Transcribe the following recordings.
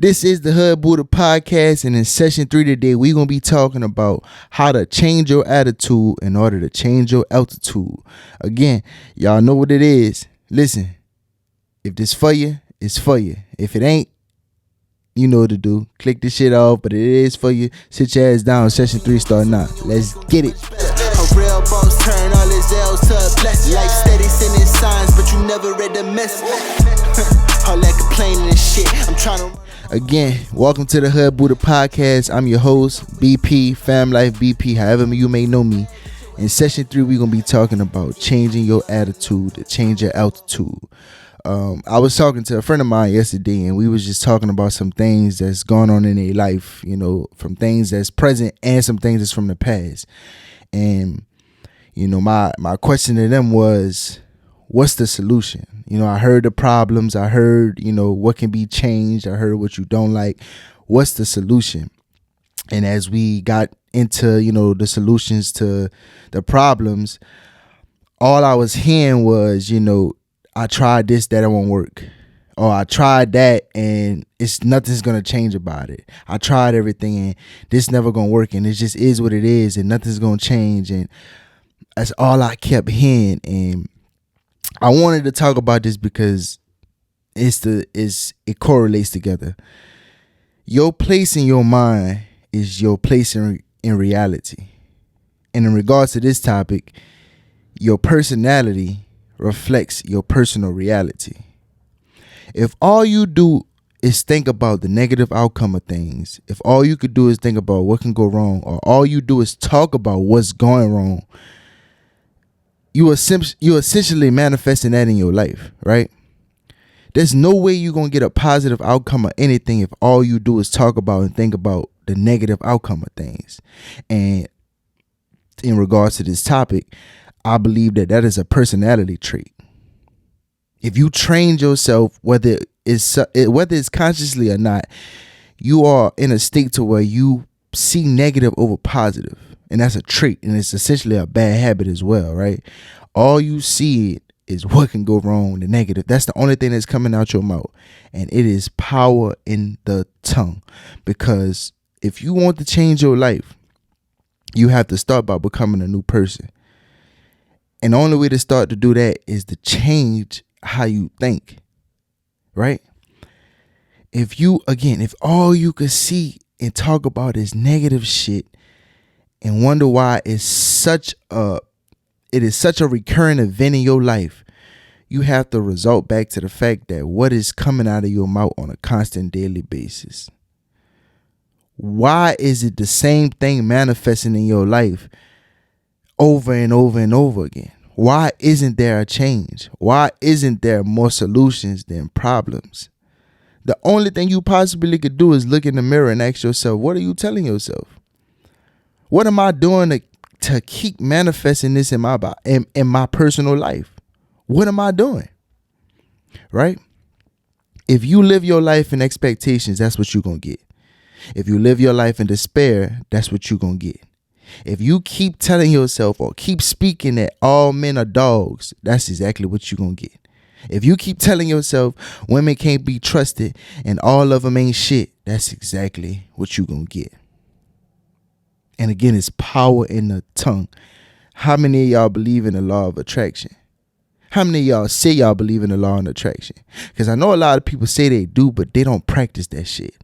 This is the Hood Buddha Podcast, and in session 3 today, we're going to be talking about how to change your attitude in order to change your altitude. Again, y'all know what it is. Listen, if this for you, it's for you. If it ain't, you know what to do. Click this shit off, but it is for you. Sit your ass down. Session 3 starting now. Let's get it. A real boss turn all his L's to a blessing. Like steady sending signs, but you never read the message. All that complaining and shit. I'm trying to. Again, welcome to the Hood Buddha Podcast. I'm your host, BP, Fam Life BP, however you may know me. In session 3, we're going to be talking about changing your attitude to change your altitude. I was talking to a friend of mine yesterday, and we was just talking about some things that's going on in their life, you know, from things that's present and some things that's from the past. And, you know, my question to them was, what's the solution? You know, I heard the problems. I heard, you know, what can be changed. I heard what you don't like. What's the solution? And as we got into, you know, the solutions to the problems, all I was hearing was, you know, I tried this, that it won't work. Or I tried that and nothing's going to change about it. I tried everything and this never going to work, and it just is what it is and nothing's going to change. And that's all I kept hearing. And I wanted to talk about this because it correlates together. Your place in your mind is your place in reality. And in regards to this topic, your personality reflects your personal reality. If all you do is think about the negative outcome of things, if all you could do is think about what can go wrong, or all you do is talk about what's going wrong, you're essentially manifesting that in your life, right? There's no way you're going to get a positive outcome of anything if all you do is talk about and think about the negative outcome of things. And in regards to this topic, I believe that is a personality trait. If you train yourself, whether it's consciously or not, you are in a state to where you see negative over positive. And that's a trait, and it's essentially a bad habit as well, right? All you see is what can go wrong, the negative. That's the only thing that's coming out your mouth. And it is power in the tongue. Because if you want to change your life, you have to start by becoming a new person. And the only way to start to do that is to change how you think, right? If all you could see and talk about is negative shit and wonder why it is such a recurring event in your life, you have to result back to the fact that what is coming out of your mouth on a constant daily basis. Why is it the same thing manifesting in your life over and over and over again? Why isn't there a change? Why isn't there more solutions than problems? The only thing you possibly could do is look in the mirror and ask yourself, what are you telling yourself? What am I doing to keep manifesting this in my personal life? What am I doing? Right? If you live your life in expectations, that's what you're going to get. If you live your life in despair, that's what you're going to get. If you keep telling yourself or keep speaking that all men are dogs, that's exactly what you're going to get. If you keep telling yourself women can't be trusted and all of them ain't shit, that's exactly what you're going to get. And again, it's power in the tongue. How many of y'all believe in the law of attraction? How many of y'all say y'all believe in the law of attraction? Because I know a lot of people say they do, but they don't practice that shit.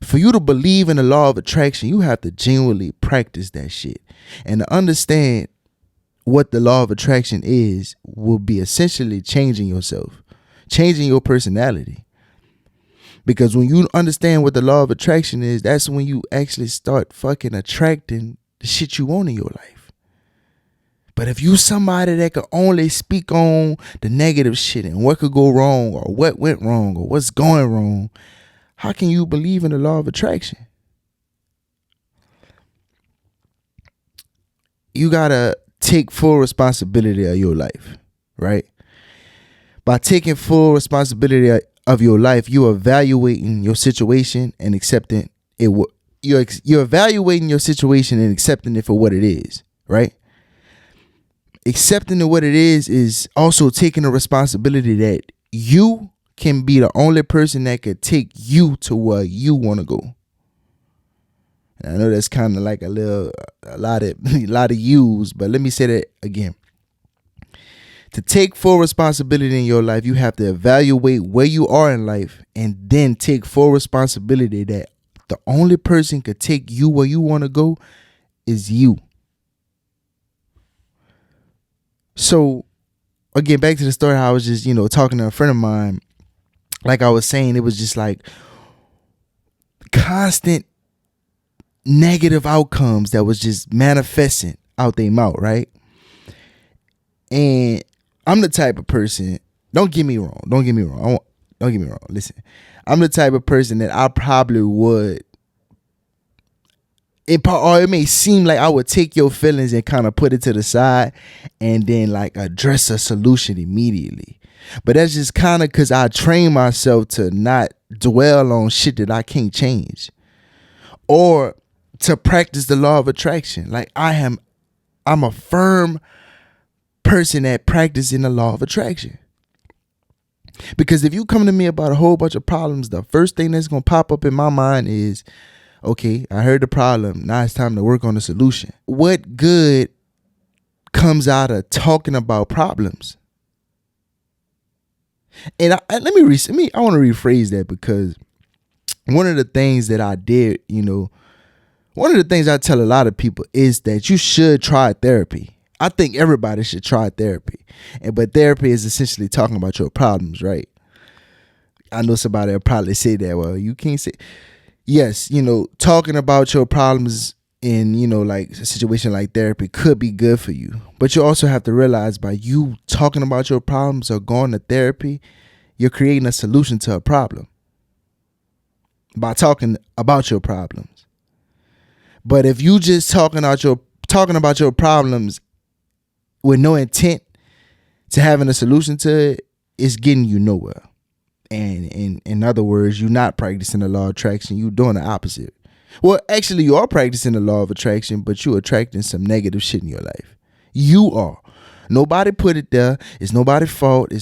For you to believe in the law of attraction, you have to genuinely practice that shit. And to understand what the law of attraction is will be essentially changing yourself, changing your personality. Because when you understand what the law of attraction is, that's when you actually start fucking attracting the shit you want in your life. But if you somebody that could only speak on the negative shit and what could go wrong or what went wrong or what's going wrong, how can you believe in the law of attraction? You gotta take full responsibility of your life, right? By taking full responsibility of your life, you're evaluating your situation and accepting it. You're evaluating your situation and accepting it for what it is, right? Accepting it what it is also taking the responsibility that you can be the only person that could take you to where you want to go. And I know that's kind of like a lot of use, but let me say that again. To take full responsibility in your life, you have to evaluate where you are in life and then take full responsibility that the only person could take you where you want to go is you. So again, back to the story, how I was just, talking to a friend of mine. Like I was saying, it was just like constant negative outcomes that was just manifesting out their mouth, right? And I'm the type of person, don't get me wrong. Listen, I'm the type of person that I probably would, or it may seem like I would take your feelings and kind of put it to the side and then like address a solution immediately. But that's just kind of because I train myself to not dwell on shit that I can't change, or to practice the law of attraction. Like I'm a firm person at practicing the law of attraction. Because if you come to me about a whole bunch of problems, the first thing that's going to pop up in my mind is, okay, I heard the problem. Now it's time to work on the solution. What good comes out of talking about problems? And I want to rephrase that, because one of the things that I did, one of the things I tell a lot of people is that you should try therapy. I think everybody should try therapy. But therapy is essentially talking about your problems, right? I know somebody will probably say that, well, you can't say. Yes, talking about your problems in, like a situation like therapy could be good for you. But you also have to realize, by you talking about your problems or going to therapy, you're creating a solution to a problem by talking about your problems. But if you just talking about your problems with no intent to having a solution to it, it's getting you nowhere. And in other words, you're not practicing the law of attraction. You're doing the opposite. Well, actually, you are practicing the law of attraction, but you're attracting some negative shit in your life. You are. Nobody put it there. It's nobody's fault.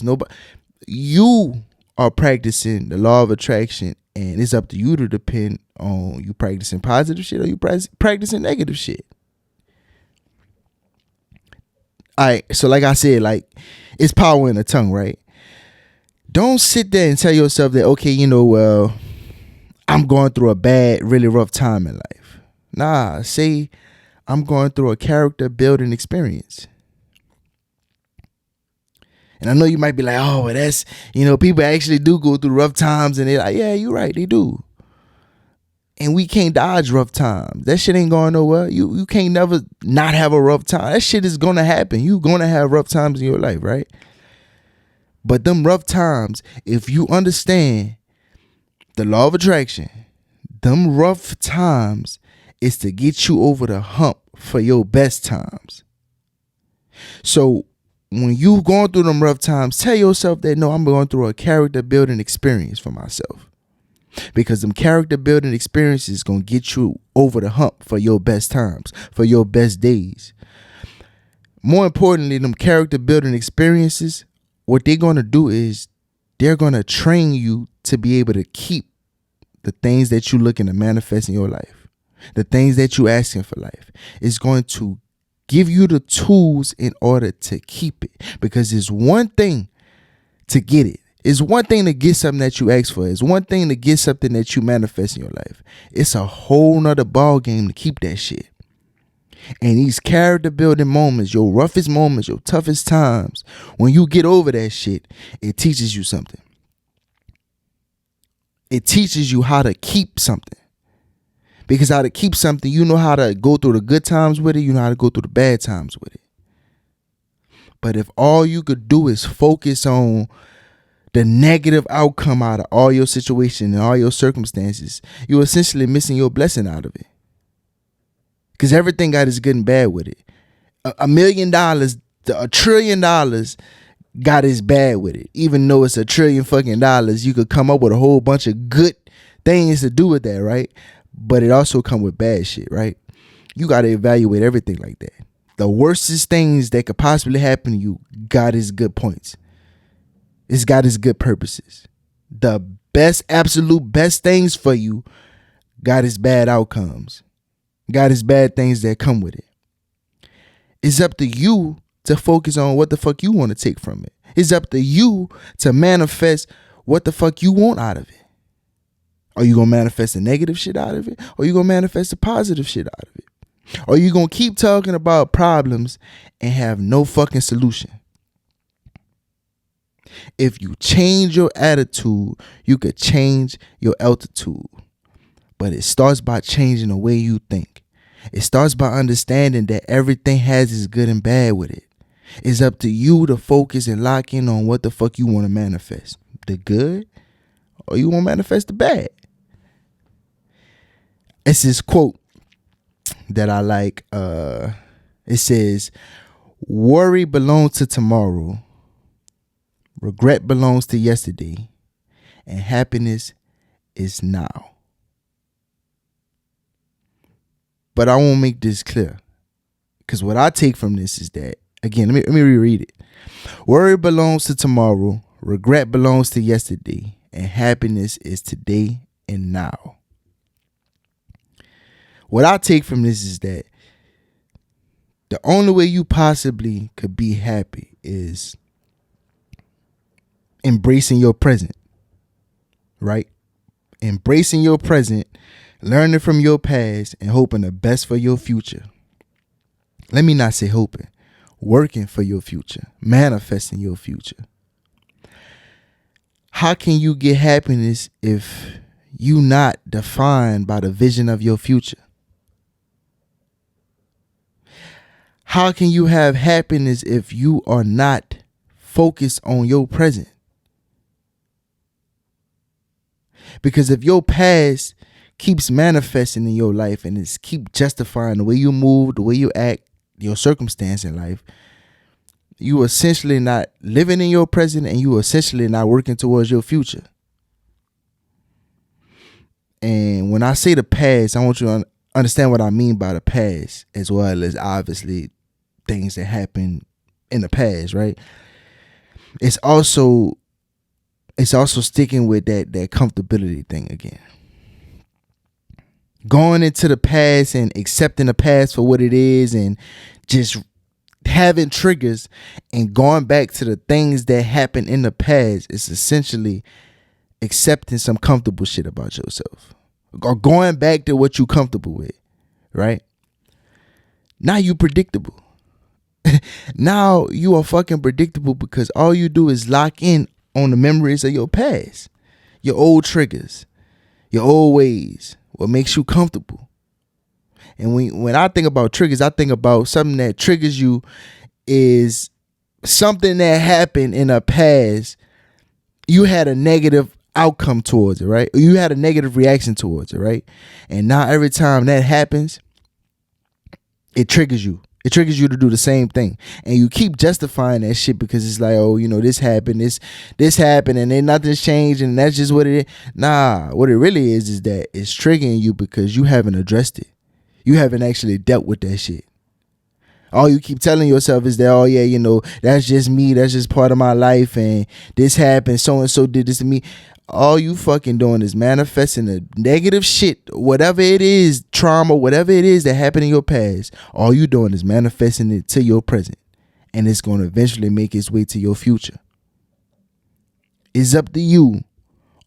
You are practicing the law of attraction, and it's up to you to depend on you practicing positive shit or you practicing negative shit. All right, so like I said, like, it's power in the tongue, right? Don't sit there and tell yourself that, okay, well, I'm going through a bad, really rough time in life. Nah, say I'm going through a character building experience. And I know you might be like, oh, that's, people actually do go through rough times, and they're like, yeah, you're right, they do. And we can't dodge rough times. That shit ain't going nowhere. You can't never not have a rough time. That shit is going to happen. You're going to have rough times in your life, right? But them rough times, if you understand the law of attraction, them rough times is to get you over the hump for your best times. So when you going through them rough times, tell yourself that, no, I'm going through a character building experience for myself. Because them character building experiences going to get you over the hump for your best times, for your best days. More importantly, them character building experiences, what they're going to do is they're going to train you to be able to keep the things that you're looking to manifest in your life, the things that you're asking for life. It's going to give you the tools in order to keep it, because it's one thing to get it. It's one thing to get something that you ask for. It's one thing to get something that you manifest in your life. It's a whole nother ball game to keep that shit. And these character building moments, your roughest moments, your toughest times, when you get over that shit, it teaches you something. It teaches you how to keep something. Because how to keep something, you know how to go through the good times with it, you know how to go through the bad times with it. But if all you could do is focus on the negative outcome out of all your situation and all your circumstances, you're essentially missing your blessing out of it. Because everything got its good and bad with it. $1 million, $1 trillion got its bad with it. Even though it's $1 trillion fucking dollars, you could come up with a whole bunch of good things to do with that, right? But it also come with bad shit, right? You got to evaluate everything like that. The worstest things that could possibly happen to you got its good points. It's got its good purposes. The best, absolute best things for you got its bad outcomes, got its bad things that come with it. It's up to you to focus on what the fuck you want to take from it. It's up to you to manifest what the fuck you want out of it. Are you going to manifest the negative shit out of it? Or are you going to manifest the positive shit out of it? Or are you going to keep talking about problems and have no fucking solution? If you change your attitude, you could change your altitude. But it starts by changing the way you think. It starts by understanding that everything has its good and bad with it. It's up to you to focus and lock in on what the fuck you want to manifest. The good, or you want to manifest the bad. It's this quote that I like. It says, worry belongs to tomorrow, regret belongs to yesterday, and happiness is now. But I won't make this clear, because what I take from this is that, again, let me reread it. Worry belongs to tomorrow, regret belongs to yesterday, and happiness is today and now. What I take from this is that the only way you possibly could be happy is embracing your present, right? Embracing your present, learning from your past, and hoping the best for your future. Let me not say hoping, working for your future, manifesting your future. How can you get happiness if you not defined by the vision of your future? How can you have happiness if you are not focused on your present? Because if your past keeps manifesting in your life and it's keep justifying the way you move, the way you act, your circumstance in life, you essentially not living in your present, and you essentially not working towards your future. And when I say the past, I want you to understand what I mean by the past, as well as obviously things that happened in the past, right? It's also sticking with that comfortability thing again. Going into the past and accepting the past for what it is, and just having triggers and going back to the things that happened in the past is essentially accepting some comfortable shit about yourself, or going back to what you're comfortable with, right? Now you predictable. Now you are fucking predictable, because all you do is lock in on the memories of your past, your old triggers, your old ways, what makes you comfortable. And when I think about triggers, I think about something that triggers you is something that happened in the past. You had a negative outcome towards it, right? Or you had a negative reaction towards it, right? And now every time that happens, it triggers you. It triggers you to do the same thing. And you keep justifying that shit because it's like, oh, this happened, this happened, and then nothing's changed, and that's just what it is. Nah, what it really is that it's triggering you because you haven't addressed it. You haven't actually dealt with that shit. All you keep telling yourself is that, oh yeah, that's just me, that's just part of my life, and this happened, so-and-so did this to me. All you fucking doing is manifesting the negative shit, whatever it is, trauma, whatever it is that happened in your past. All you doing is manifesting it to your present, and it's going to eventually make its way to your future. It's up to you,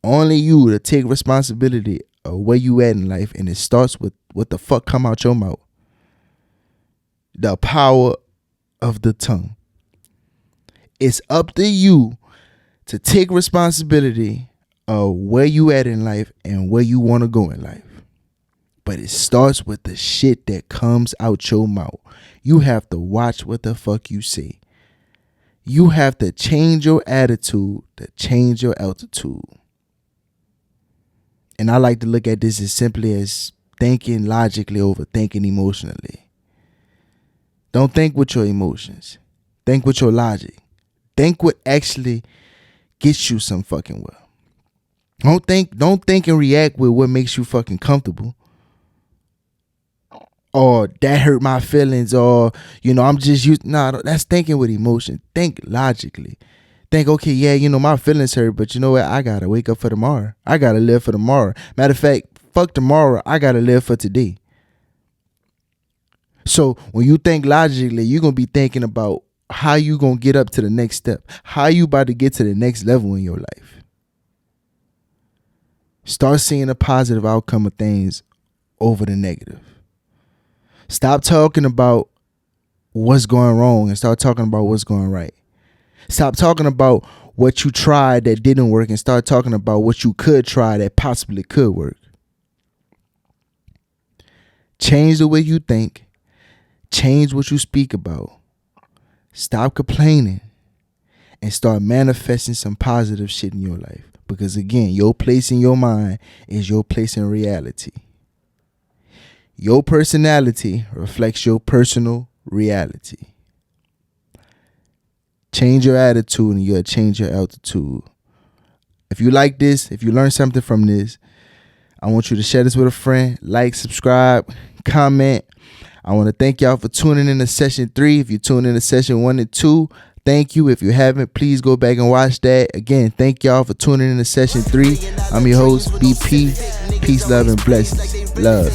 only you, to take responsibility of where you at in life, and it starts with what the fuck come out your mouth. The power of the tongue. It's up to you to take responsibility of where you at in life and where you want to go in life. But it starts with the shit that comes out your mouth. You have to watch what the fuck you say. You have to change your attitude to change your altitude. And I like to look at this as simply as thinking logically over thinking emotionally. Don't think with your emotions. Think with your logic. Think what actually gets you some fucking well. Don't think and react with what makes you fucking comfortable. Or that hurt my feelings, or I'm just used. Nah, that's thinking with emotion. Think logically. think, okay, yeah, you know, my feelings hurt, but you know what? I gotta wake up for tomorrow. I gotta live for tomorrow. Matter of fact, fuck tomorrow. I gotta live for today. So when you think logically, you're gonna be thinking about how you gonna get up to the next step. How you about to get to the next level in your life. Start seeing the positive outcome of things over the negative. Stop talking about what's going wrong and start talking about what's going right. Stop talking about what you tried that didn't work and start talking about what you could try that possibly could work. Change the way you think. Change what you speak about. Stop complaining and start manifesting some positive shit in your life. Because again, your place in your mind is your place in reality. Your personality reflects your personal reality. Change your attitude and you'll change your altitude. If you like this, if you learned something from this, I want you to share this with a friend. Like, subscribe, comment. I want to thank y'all for tuning in to session 3. If you tuned in to session 1 and 2, thank you. If you haven't, please go back and watch that. Again, thank y'all for tuning in to session 3. I'm your host, BP. Peace, love, and blessings. Love.